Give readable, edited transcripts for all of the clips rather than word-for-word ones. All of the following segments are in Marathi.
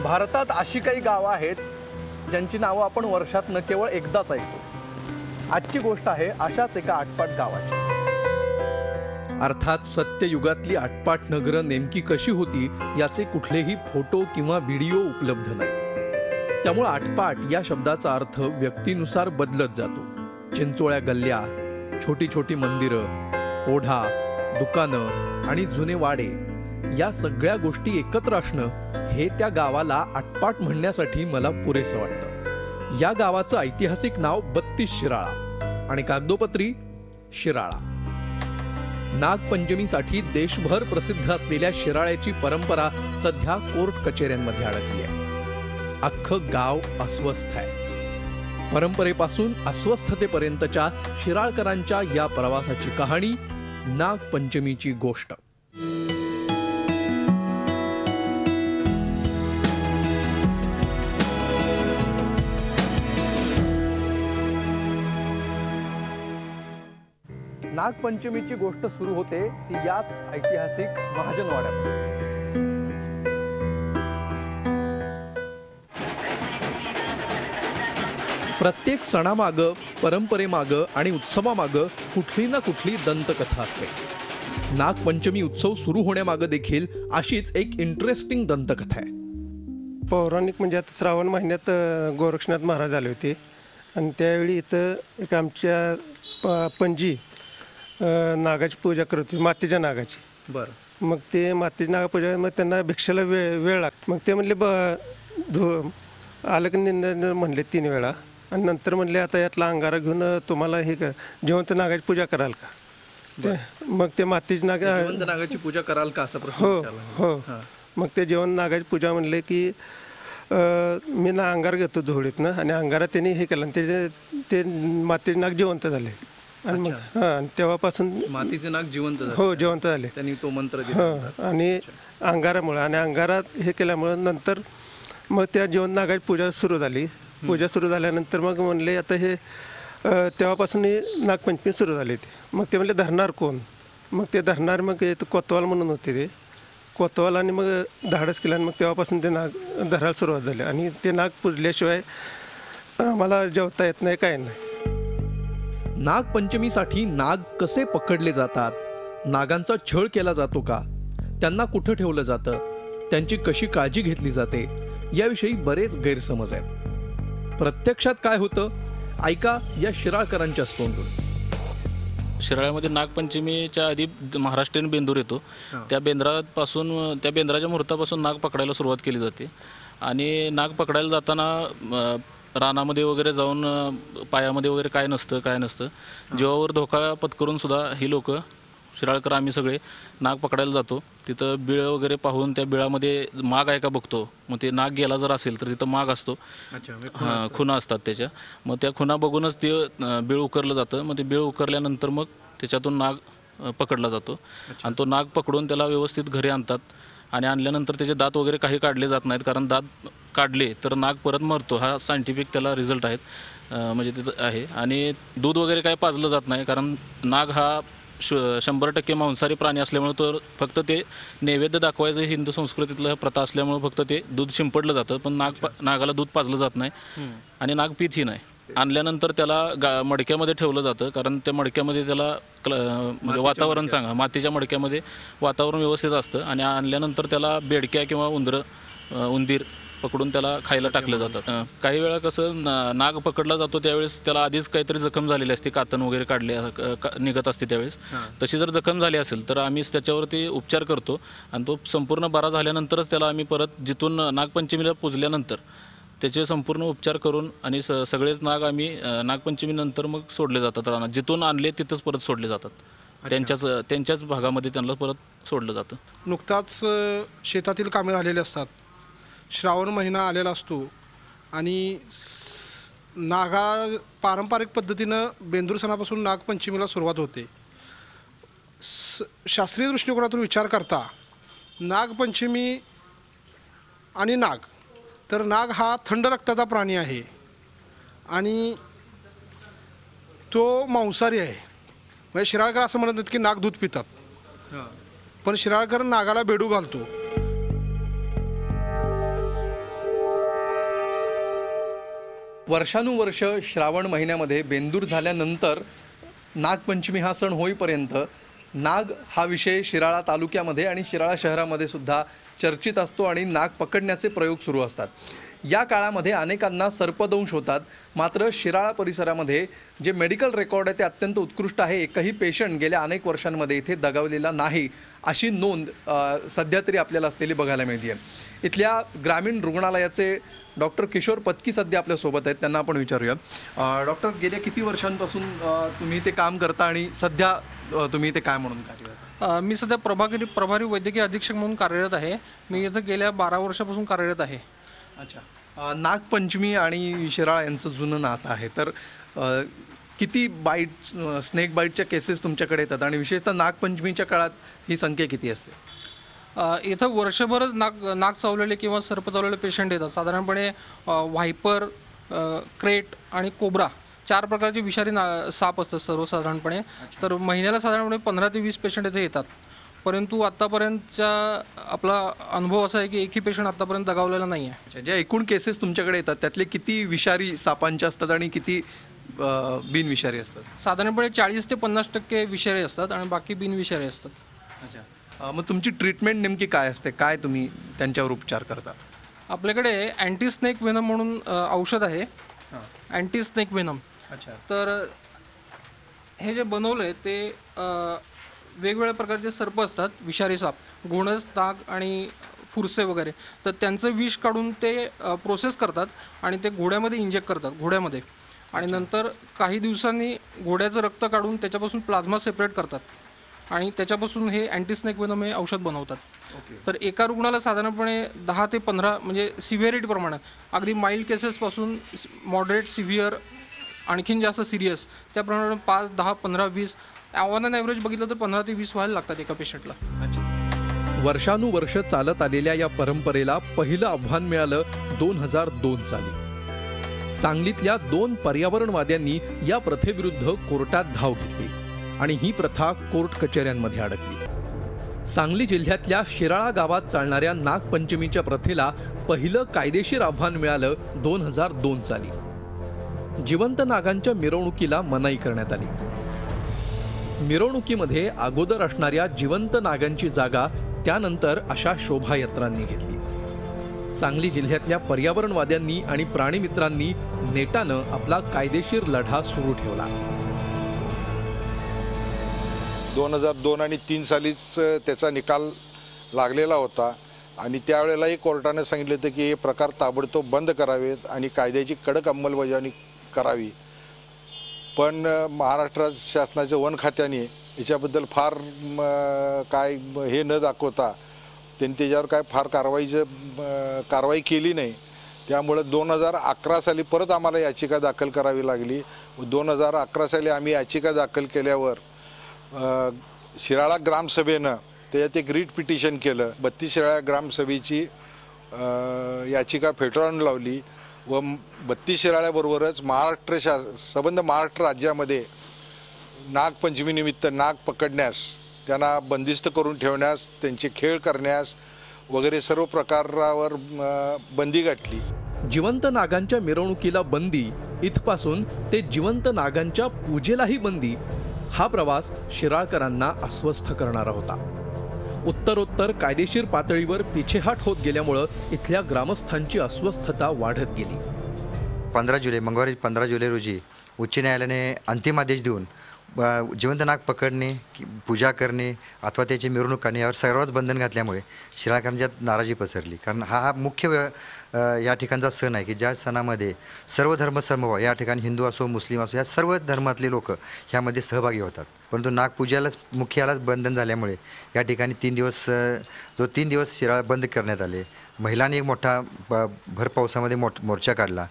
भारतात अशी काही गावं आहेत ज्यांची नावं आपण वर्षातनं केवळ एकदाच ऐकतो. आजची गोष्ट आहे अशाच एका आटपाट गावाची. अर्थात सत्ययुगातली आटपाट नगरं नेमकी कशी होती याचे कुठलेही फोटो किंवा व्हिडिओ उपलब्ध नाहीत. त्यामुळे आटपाट या शब्दाचा अर्थ व्यक्तीनुसार बदलत जातो. चिंचोळ्या गल्ल्या, छोटी छोटी मंदिरं, ओढा, दुकानं आणि जुने वाडे या सगळ्या गोष्टी एकत्र असणं हे त्या गावाला आटपाट म्हणण्यासाठी मला पुरेसं वाटतं. या गावाचं ऐतिहासिक नाव 32 शिराळा आणि कागदोपत्री शिराळा. नागपंचमीसाठी देशभर प्रसिद्ध असलेल्या शिराळ्याची परंपरा सध्या कोर्ट कचेऱ्यांमध्ये अडकली आहे. अख्खं गाव अस्वस्थ आहे. परंपरेपासून अस्वस्थतेपर्यंतच्या शिराळकरांच्या या प्रवासाची कहाणी, नागपंचमीची गोष्ट. नागपंचमीची गोष्ट सुरू होते ती याच ऐतिहासिक महाजनवाड्यापासून. प्रत्येक सणामागं, परंपरेमागं आणि उत्सवामागं कुठली ना कुठली दंतकथा असते. नागपंचमी उत्सव सुरू होण्यामागं देखील अशीच एक इंटरेस्टिंग दंतकथा आहे. पौराणिक म्हणजे आता श्रावण महिन्यात गोरक्षनाथ महाराज आले होते आणि त्यावेळी इथं एक आमच्या पणजी नागाची पूजा करत होती, मातीच्या नागाची. बरं. मग ते मातीच्या नागापूजा, मग त्यांना भिक्षेला वेळ लाग. मग ते म्हणले आलं की म्हणले 3 वेळा आणि नंतर म्हणले आता यातला अंगारा घेऊन तुम्हाला हे जिवंत नागाची पूजा कराल का. ते मग ते मातीची नागाची पूजा कराल का असा प्रश्न हो विचारला. हो. मग ते जिवंत नागाची पूजा म्हणले की मी ना अंगार घेतो झोळीतनं आणि अंगारा त्यांनी हे केलं आणि ते मातीचे नाग जिवंत झाले. आणि मग हां, तेव्हापासून मातीचे नाग जिवंत झाले. हो, जिवंत झाले. त्यांनी तो मंत्र हां, आणि अंगारामुळं आणि अंगारात हे केल्यामुळं नंतर मग त्या जिवंत नागाची पूजा सुरू झाली. पूजा सुरू झाल्यानंतर मग म्हणले आता हे तेव्हापासून नागपंचमी सुरू झाली. मग ते म्हणले धरणार कोण. मग ते धरणार मग कोतवाल म्हणून होते ते कोतवाल, आणि मग धाडस केलं आणि मग तेव्हापासून ते नाग धरायला सुरुवात झाली. आणि ते नाग पुजल्याशिवाय आम्हाला जेवता येत नाही, काय नाही. नागपंचमीसाठी नाग कसे पकडले जातात, नागांचा छळ केला जातो का, त्यांना कुठं ठेवलं जातं, त्यांची कशी काळजी घेतली जाते याविषयी बरेच गैरसमज आहेत. प्रत्यक्षात काय होतं ऐका या शिराळकरांच्याच तोंडून. शिराळ्यामध्ये नागपंचमीच्या आधी महाराष्ट्रीयन बेंदूर येतो. त्या बेंद्राच्या मुहूर्तापासून नाग पकडायला सुरुवात केली जाते. आणि नाग पकडायला जाताना रानामध्ये वगैरे जाऊन पायामध्ये वगैरे काय नसतं जीवावर धोका पत्करून सुद्धा ही लोक शिराळकर आम्ही सगळे नाग पकडायला जातो. तिथं बिळ वगैरे पाहून त्या बिळामध्ये माग आहे का बघतो. मग ते नाग गेला जर असेल तर तिथं माग असतो, खुणा असतात त्याच्या. मग त्या खुणा बघूनच ते बिळ उकरलं जातं. मग ते बिळ उकरल्यानंतर मग त्याच्यातून नाग पकडला जातो. आणि तो नाग पकडून त्याला व्यवस्थित घरी आणतात. आणि आणल्यानंतर त्याचे दात वगैरे काही काढले जात नाहीत, कारण दात काढले तर नाग परत मरतो. हा सायंटिफिक त्याला रिझल्ट आहेत, म्हणजे तिथं आहे. आणि दूध वगैरे काय पाजलं जात नाही, कारण नाग हा 100% मांसाहारी प्राणी असल्यामुळे तो फक्त ते नैवेद्य दाखवायचं हिंदू संस्कृतीतलं प्रथा असल्यामुळे फक्त ते दूध शिंपडलं जातं, पण नागाला दूध पाजलं जात नाही. आणि नाग पितही नाही. आणल्यानंतर त्याला मडक्यामध्ये ठेवलं जातं, कारण त्या मडक्यामध्ये त्याला म्हणजे वातावरण मातीच्या मडक्यामध्ये वातावरण व्यवस्थित असतं. आणि आणल्यानंतर त्याला बेडक्या किंवा उंदीर पकडून त्याला खायला टाकलं जातं. काही वेळा कसं नाग पकडला जातो त्यावेळेस त्याला आधीच काहीतरी जखम झालेली असते, कातण वगैरे निघत असते त्यावेळेस. तशी जर जखम झाली असेल तर आम्ही त्याच्यावरती उपचार करतो. आणि तो संपूर्ण बरा झाल्यानंतरच त्याला आम्ही परत जिथून नागपंचमीला पूजल्यानंतर त्याचे संपूर्ण उपचार करून आणि सगळेच नाग आम्ही नागपंचमीनंतर मग सोडले जातात रानात. जिथून आणले तिथंच परत सोडले जातात. त्यांच्याच भागामध्ये त्यांना परत सोडलं जातं. नुकताच शेतातील कामे झालेली असतात, श्रावण महिना आलेला असतो आणि पारंपरिक पद्धतीनं बेंदूर सणापासून नागपंचमीला सुरुवात होते. शास्त्रीय दृष्टिकोनातून विचार करता नागपंचमी आणि नाग हा थंड रक्ताचा प्राणी आहे आणि तो मांसाहारी आहे. म्हणजे शिराळकर असं म्हणत नाहीत की नाग दूध पितात, पण शिराळकर नागाला बेडू घालतो. वर्षानुवर्ष श्रावण महिन्यामध्ये बेंदूर झाल्यानंतर नागपंचमी हा सण होईपर्यंत नाग हा विषय शिराळा तालुक्यामध्ये आणि शिराळा शहरामध्ये सुद्धा चर्चित असतो आणि नाग पकडण्याचे प्रयोग सुरू असतात. या काळामध्ये अनेकांना सर्पदंश होतात. मात्र शिराळा परिसरामध्ये जे मेडिकल रेकॉर्ड आहे ते अत्यंत उत्कृष्ट आहे. एकही पेशंट गेल्या अनेक वर्षांमध्ये इथे दगावलेला नाही अशी नोंद सध्या तरी आपल्याला असलेली बघायला मिळते. इथल्या ग्रामीण रुग्णालयाचे डॉक्टर किशोर पत्की सध्या आपल्यासोबत आहेत. त्यांना आपण विचारूया. डॉक्टर, गेल्या किती वर्षांपासून तुम्ही ते काम करता आणि सध्या तुम्ही ते काय म्हणून कार्य करता? मी सध्या प्रभारी वैद्यकीय अधीक्षक म्हणून कार्यरत आहे. मी इथं गेल्या 12 वर्षापासून कार्यरत आहे. अच्छा. नागपंचमी आणि शिराळा यांचं जुनं नातं आहे. तर किती स्नेक बाईटच्या केसेस तुमच्याकडे येतात आणि विशेषतः नागपंचमीच्या काळात ही संख्या किती असते? इथं वर्षभरच नाग चावलेले किंवा सर्प चावलेले पेशंट येतात. साधारणपणे व्हायपर, क्रेट आणि कोब्रा 4 प्रकारचे विषारी साप असतात सर्वसाधारणपणे. तर महिन्याला साधारणपणे 15 ते 20 पेशंट इथे येतात. परंतु आत्तापर्यंतचा आपला अनुभव असा आहे की एकही पेशंट आत्तापर्यंत दगावलेला नाही आहे. ज्या एकूण केसेस तुमच्याकडे येतात त्यातले किती विषारी सापांचे असतात आणि किती बिनविषारी असतात? साधारणपणे 40 ते 50% विषारी असतात आणि बाकी बिनविषारी असतात. अच्छा. मग तुमची ट्रीटमेंट नेमकी काय असते? काय तुम्ही त्यांच्यावर उपचार करता? आपल्याकडे अँटी स्नेक वेनम म्हणून औषध आहे. Anti snake venom. अच्छा. तर हे जे बनवलं आहे ते वेगवेगळ्या प्रकारचे सर्प असतात, विषारी साप, घोणस, नाग आणि फुरसे वगैरे. तर त्यांचं विष काढून ते प्रोसेस करतात आणि ते घोड्यामध्ये इंजेक्ट करतात घोड्यामध्ये. आणि नंतर काही दिवसांनी घोड्याचं रक्त काढून त्याच्यापासून प्लाझ्मा सेपरेट करतात आणि त्याच्यापासून हे अँटीस्नेक वेनम हे औषध बनवतात. तर एका रुग्णाला साधारणपणे 10 ते 15 म्हणजे सिव्हिअरिटीप्रमाणे अगदी माइल्ड केसेसपासून मॉडरेट, सिव्हिअर, आणखीन जास्त सिरियस त्याप्रमाणे 5, 10, 15, 20 ऑन ॲन ॲव्हरेज बघितलं तर 15 ते 20 व्हायला लागतात एका पेशंटला. वर्षानुवर्ष चालत आलेल्या या परंपरेला पहिलं आव्हान मिळालं 2002 साली. सांगलीतल्या 2 पर्यावरणवाद्यांनी या प्रथेविरुद्ध कोर्टात धाव घेतली आणि ही प्रथा कोर्ट कचेऱ्यांमध्ये अडकली. सांगली जिल्ह्यातल्या शिराळा गावात चालणाऱ्या नागपंचमीच्या प्रथेला पहिलं कायदेशीर आव्हान मिळालं 2002 साली. जिवंत नागांच्या मिरवणुकीला मनाई करण्यात आली. मिरवणुकीमध्ये अगोदर असणाऱ्या जिवंत नागांची जागा त्यानंतर अशा शोभायात्रांनी घेतली. सांगली जिल्ह्यातल्या पर्यावरणवाद्यांनी आणि प्राणीमित्रांनी नेटानं आपला कायदेशीर लढा सुरू ठेवला. 2002 आणि 3 सालीच त्याचा निकाल लागलेला होता आणि त्यावेळेलाही कोर्टाने सांगितलं होतं की हे प्रकार ताबडतोब बंद करावेत आणि कायद्याची कडक अंमलबजावणी करावी. पण महाराष्ट्र शासनाच्या वन खात्याने याच्याबद्दल फार काय हे न दाखवता त्यांनी त्याच्यावर काय फार कारवाई केली नाही. त्यामुळं 2011 साली परत आम्हाला याचिका दाखल करावी लागली. 2011 साली आम्ही याचिका दाखल केल्यावर शिराळा ग्रामसभेनं त्याच्यात एक रीट पिटिशन केलं. 32 शिराळा ग्रामसभेची याचिका फेटाळून लावली व 32 शिराळ्याबरोबरच संबंध महाराष्ट्र राज्यामध्ये नागपंचमीनिमित्त नाग पकडण्यास, त्यांना बंदिस्त करून ठेवण्यास, त्यांचे खेळ करण्यास वगैरे सर्व प्रकारावर बंदी घातली. जिवंत नागांच्या मिरवणुकीला बंदी, इथपासून ते जिवंत नागांच्या पूजेलाही बंदी, हा प्रवास शिराळकरांना अस्वस्थ करणारा होता. उत्तरोत्तर कायदेशीर पातळीवर पिछेहाट होत गेल्यामुळं इथल्या ग्रामस्थांची अस्वस्थता वाढत गेली. मंगळवारी 15 जुलै रोजी उच्च न्यायालयाने अंतिम आदेश देऊन जिवंत नाग पकडणे, पूजा करणे अथवा त्याची मिरवणूक करणे यावर सर्वच बंधन घातल्यामुळे शिराळकरांच्यात नाराजी पसरली. कारण हा मुख्य या ठिकाणचा सण आहे की ज्या सणामध्ये सर्व धर्मसमूह, या ठिकाणी हिंदू असो, मुस्लिम असो, या सर्व धर्मातले लोक ह्यामध्ये सहभागी होतात. परंतु नागपूजालाच मुख्यालाच बंधन झाल्यामुळे या ठिकाणी 3 दिवस शिराळ बंद करण्यात आले. महिलांनी एक मोठा भर पावसामध्ये मोर्चा काढला.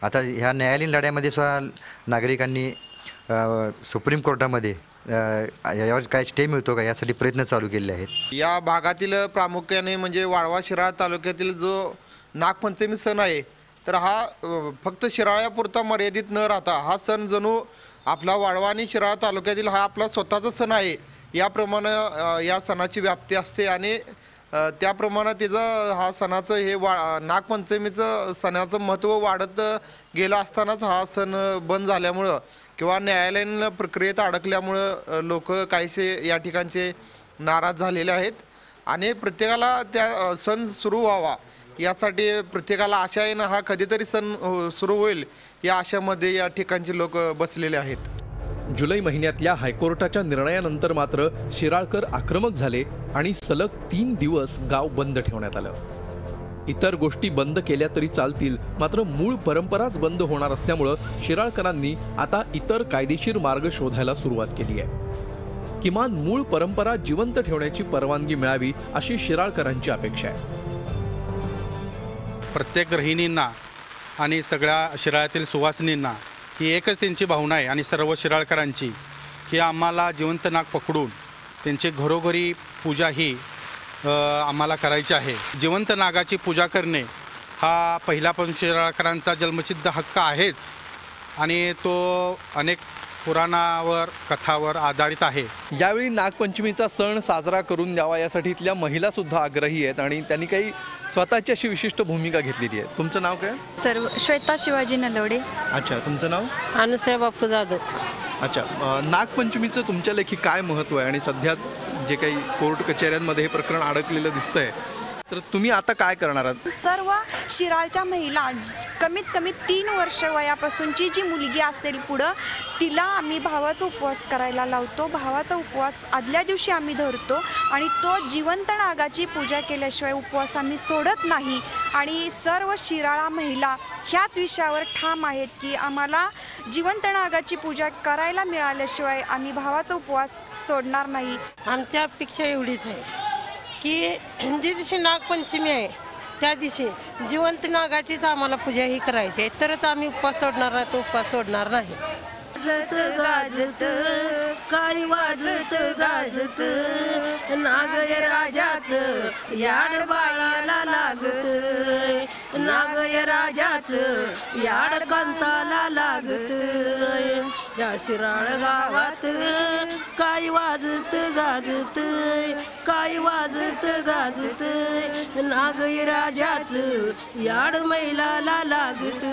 आता ह्या न्यायालयीन लढ्यामध्ये सुद्धा नागरिकांनी सुप्रीम कोर्टामध्ये यावर काय स्टे मिळतो का यासाठी प्रयत्न चालू केले आहेत. या भागातील प्रामुख्याने म्हणजे वाळवा शिराळा तालुक्यातील जो नागपंचमी सण आहे तर हा फक्त शिराळ्यापुरता मर्यादित न राहता हा सण जणू आपला वाळवा आणि शिराळा तालुक्यातील हा आपला स्वतःचा सण आहे याप्रमाणे या सणाची व्याप्ती असते आणि त्याप्रमाणे त्याचं हा सणाचं हे नागपंचमीचं सणाचं महत्त्व वाढत गेलं असतानाच हा सण बंद झाल्यामुळं किंवा न्यायालयीन प्रक्रियेत अडकल्यामुळं लोक काहीसे या ठिकाणचे नाराज झालेले आहेत आणि प्रत्येकाला त्या सण सुरू व्हावा यासाठी प्रत्येकाला आशा आहे ना, हा कधीतरी सण सुरू होईल या आशामध्ये या ठिकाणचे लोक बसलेले आहेत. जुलै महिन्यातल्या हायकोर्टाच्या निर्णयानंतर मात्र शिराळकर आक्रमक झाले आणि सलग 3 दिवस गाव बंद ठेवण्यात आलं. इतर गोष्टी बंद केल्या तरी चालतील, मात्र मूळ परंपराच बंद होणार असल्यामुळं शिराळकरांनी आता इतर कायदेशीर मार्ग शोधायला सुरुवात केली आहे. किमान मूळ परंपरा जिवंत ठेवण्याची परवानगी मिळावी अशी शिराळकरांची अपेक्षा आहे. प्रत्येक गृहिणींना आणि सगळ्या शिराळ्यातील सुवासिनींना ही एकच त्यांची भावना आहे आणि सर्व शिराळकरांची की आम्हाला जिवंत नाग पकडून त्यांची घरोघरी पूजा ही आम्हाला करायची आहे. जिवंत नागाची पूजा करणे हा पहिल्यापासून शिराळकरांचा जन्मसिद्ध हक्क आहेच आणि तो अनेक पुराणावर कथावर आधारित आहे. यावेळी नागपंचमीचा सण साजरा करून द्यावा यासाठी इथल्या महिला सुद्धा आग्रही आहेत आणि त्यांनी काही स्वतःची अशी विशिष्ट भूमिका घेतलेली आहे. तुमचं नाव काय? सर्व श्वेता शिवाजी नलवडे. अच्छा, तुमचं नाव? अनुसया बापू जाधव. अच्छा, नागपंचमीचं तुमच्या लेखी काय महत्त्व आहे आणि सध्या जे काही कोर्ट कचेऱ्यांमध्ये हे प्रकरण अडकलेलं दिसतंय, तर तुम्ही आता काय करणार आहात? सर्व शिराळच्या महिला कमीत कमी 3 वर्ष वयापासूनची जी मुलगी असेल पुढं, तिला आम्ही भावाचा उपवास करायला लावतो. भावाचा उपवास आदल्या दिवशी आम्ही धरतो आणि तो जिवंत नागाची पूजा केल्याशिवाय उपवास आम्ही सोडत नाही. आणि सर्व शिराळा महिला ह्याच विषयावर ठाम आहेत की आम्हाला जिवंत नागाची पूजा करायला मिळाल्याशिवाय आम्ही भावाचा उपवास सोडणार नाही. आमची अपेक्षा एवढीच आहे की ज्या दिवशी नागपंचमी आहे त्या दिवशी जिवंत नागाचीच आम्हाला पूजा ही करायची आहे, तरच आम्ही उपवास सोडणार नाही, तो उपवास सोडणार नाही. गाजत गाजत काय वाजत गाजत नागय राजाचं याड बाळाला लागत, नागय राजाचं याड कांताला लागत. या शिराळ गावात काय वाजत गाजत, काय वाजत गाजत नागय राजाचं याड मैलाला लागत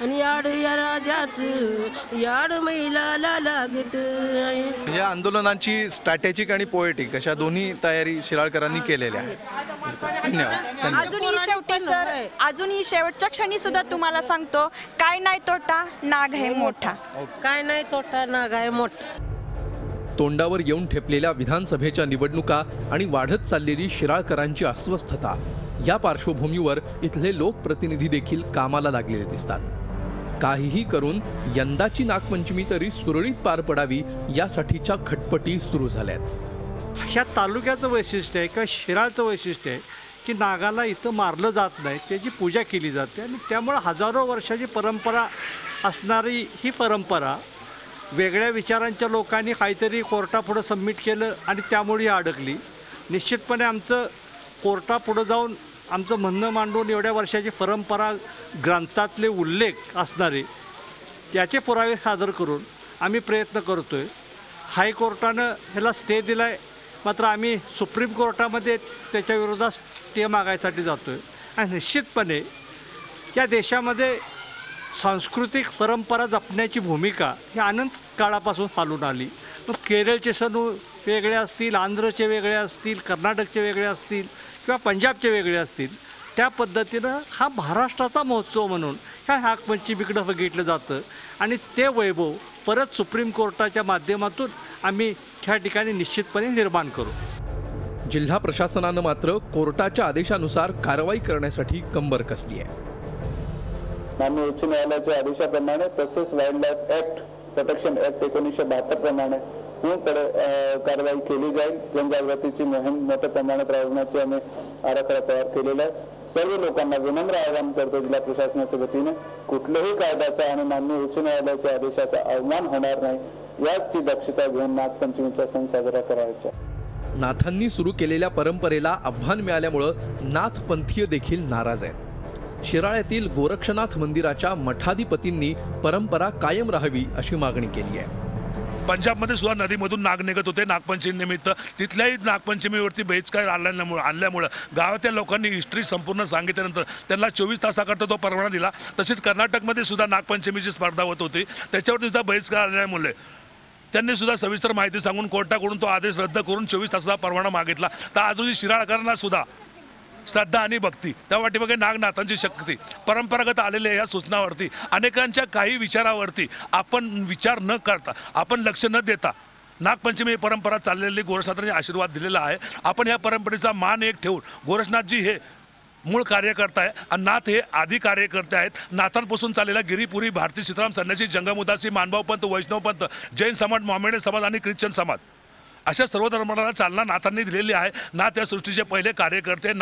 आणि याड या राजाचं याड मैलाला लागत. या आंदोलनाची स्ट्रॅटेजिक आणि पोएटिक अशा दोन्ही तयारी शिराळकरांनी केलेल्या आहेत. धन्यवाद. अजूनही शेवटी सर, अजूनही शेवटच्या क्षणी सुद्धा तुम्हाला सांगतो, काय नाही तोटा नाग आहे मोठा. काय नाही तोटा नाग आहे मोठा. तोंडावर येऊन ठेपलेल्या विधानसभेच्या निवडणुका आणि वाढत चाललेली शिराळकरांची अस्वस्थता या पार्श्वभूमीवर इथले लोकप्रतिनिधी देखील कामाला लागलेले दिसतात. काहीही करून यंदाची नागपंचमी तरी सुरळीत पार पडावी यासाठीच्या खटपटी सुरू झाल्यात. ह्या तालुक्याचं वैशिष्ट्य आहे किंवा शिराळचं वैशिष्ट्य आहे की नागाला इथं मारलं जात नाही, त्याची पूजा केली जाते आणि त्यामुळं हजारो वर्षाची परंपरा असणारी ही परंपरा वेगळ्या विचारांच्या लोकांनी काहीतरी कोर्टापुढं सबमिट केलं आणि त्यामुळे ही अडकली. निश्चितपणे आमचं कोर्टापुढं जाऊन आमचं म्हणणं मांडून एवढ्या वर्षाची परंपरा, ग्रंथातले उल्लेख असणारे याचे पुरावे सादर करून आम्ही प्रयत्न करतो आहे. हायकोर्टानं ह्याला स्टे दिला आहे, मात्र आम्ही सुप्रीम कोर्टामध्ये त्याच्या विरोधात स्टे मागायसाठी जातो आहे. आणि निश्चितपणे या देशामध्ये सांस्कृतिक परंपरा जपण्याची भूमिका ही अनंत काळापासून चालून आली. मग केरळचे सण वेगळे असतील, आंध्रचे वेगळे असतील, कर्नाटकचे वेगळे असतील किंवा पंजाबचे वेगळे असतील, त्या पद्धतीनं हा महाराष्ट्राचा महोत्सव म्हणून ह्या नागपंचमीकडं बघितलं जातं आणि ते वैभव परत सुप्रीम कोर्टाच्या माध्यमातून आम्ही ह्या ठिकाणी निश्चितपणे निर्माण करू. जिल्हा प्रशासनानं मात्र कोर्टाच्या आदेशानुसार कारवाई करण्यासाठी कंबर कसली आहे. माननीय उच्च न्यायालयाच्या आदेशाप्रमाणे तसेच wild life act protection act 1972 प्रमाणे कारवाई केली जाईल. जनजागृतीची मोहीम मोठ्या प्रमाणात राबवण्याचे आम्ही आराखडा तयार केलेला आहे. सर्व लोकांना विनम्र आवाहन करतो जिल्हा प्रशासनाच्या वतीने कुठल्याही कायद्याचा आणि माननीय उच्च न्यायालयाच्या आदेशाचा अवमान होणार नाही याची दक्षता घेऊन नागपंचमीचा सण साजरा करायचा. नाथांनी सुरू केलेल्या परंपरेला आव्हान मिळाल्यामुळं नाथपंथीय देखील नाराज आहेत. शिराळ्यातील गोरक्षनाथ मंदिराच्या मठाधिपतींनी परंपरा कायम राहावी अशी मागणी केली आहे. पंजाबमध्ये सुद्धा नदीमधून नाग निघत होते नागपंचमी निमित्त. तिथल्याही नागपंचमीवरती बहिष्कार आणल्यामुळं गावातील लोकांनी हिस्ट्री संपूर्ण सांगितल्यानंतर त्यांना 24 तासाकरता तो परवाना दिला. तसेच कर्नाटकमध्ये सुद्धा नागपंचमीची स्पर्धा होत होती, त्याच्यावरती सुद्धा बहिष्कार आल्यामुळे त्यांनी सुद्धा सविस्तर माहिती सांगून कोर्टाकडून तो आदेश रद्द करून 24 तासाचा परवाना मागितला. तर आजही शिराळकरांना सुद्धा श्रद्धा आणि भक्ती त्या वाटेमागे नागनाथांची शक्ती परंपरागत आलेल्या या सूचनावरती अनेकांच्या काही विचारावरती आपण विचार न करता, आपण लक्ष न देता नागपंचमी ही परंपरा चाललेली गोरक्षनाथांनी आशीर्वाद दिलेला आहे. आपण या परंपरेचा मान एक ठेवून गोरक्षनाथजी हे मूळ कार्यकर्ता आहे आणि नाथ हे आदी कार्यकर्ते आहेत. नाथांपासून चाललेला गिरीपुरी, भारती सीताराम, संन्यासी, जंगम उदासी, मानभाव पंथ, वैष्णव पंथ, जैन समाज, मोमेडन समाज आणि ख्रिश्चन समाज अशा सर्व धर्माला चालना नाथांनी दिलेली आहे. नाथ या सृष्टीचे पहिले कार्यकर्ते.